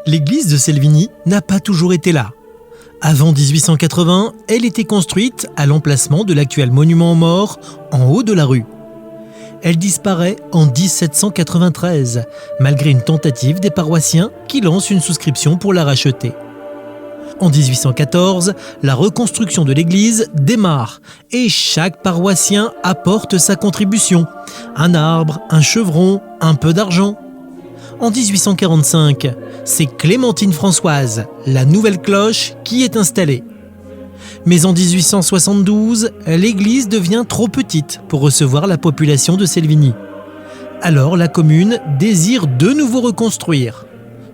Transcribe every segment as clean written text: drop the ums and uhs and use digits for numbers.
L'église de Selvigny n'a pas toujours été là. Avant 1880, elle était construite à l'emplacement de l'actuel monument aux morts, en haut de la rue. Elle disparaît en 1793, malgré une tentative des paroissiens qui lancent une souscription pour la racheter. En 1814, la reconstruction de l'église démarre et chaque paroissien apporte sa contribution. Un arbre, un chevron, un peu d'argent. En 1845, c'est Clémentine Françoise, la nouvelle cloche, qui est installée. Mais en 1872, l'église devient trop petite pour recevoir la population de Selvigny. Alors la commune désire de nouveau reconstruire.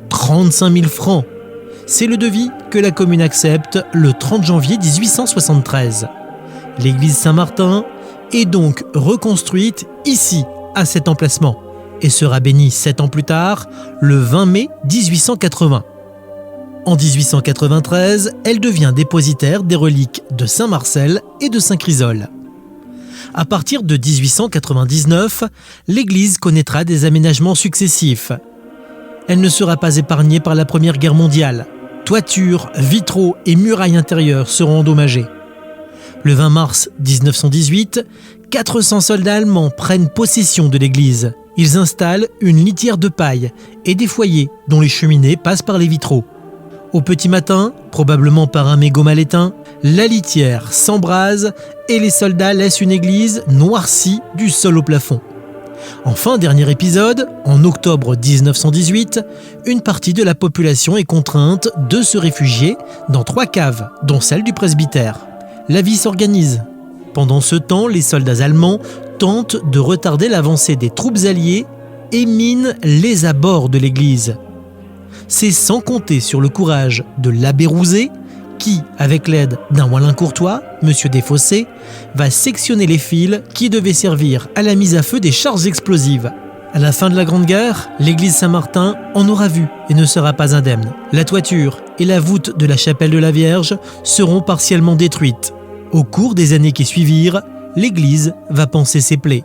35 000 francs. C'est le devis que la commune accepte le 30 janvier 1873. L'église Saint-Martin est donc reconstruite ici, à cet emplacement, et sera bénie 7 ans plus tard, le 20 mai 1880. En 1893, elle devient dépositaire des reliques de Saint-Marcel et de Saint-Chrysole. À partir de 1899, l'église connaîtra des aménagements successifs. Elle ne sera pas épargnée par la Première Guerre mondiale. Toitures, vitraux et murailles intérieures seront endommagés. Le 20 mars 1918, 400 soldats allemands prennent possession de l'église. Ils installent une litière de paille et des foyers dont les cheminées passent par les vitraux. Au petit matin, probablement par un mégot mal éteint, la litière s'embrase et les soldats laissent une église noircie du sol au plafond. Enfin, dernier épisode, en octobre 1918, une partie de la population est contrainte de se réfugier dans 3 caves, dont celle du presbytère. La vie s'organise. Pendant ce temps, les soldats allemands tentent de retarder l'avancée des troupes alliées et minent les abords de l'église. C'est sans compter sur le courage de l'abbé Rouzet qui, avec l'aide d'un moellin courtois, M. Desfossés, va sectionner les fils qui devaient servir à la mise à feu des charges explosives. À la fin de la Grande Guerre, l'église Saint-Martin en aura vu et ne sera pas indemne. La toiture et la voûte de la chapelle de la Vierge seront partiellement détruites. Au cours des années qui suivirent, l'église va panser ses plaies.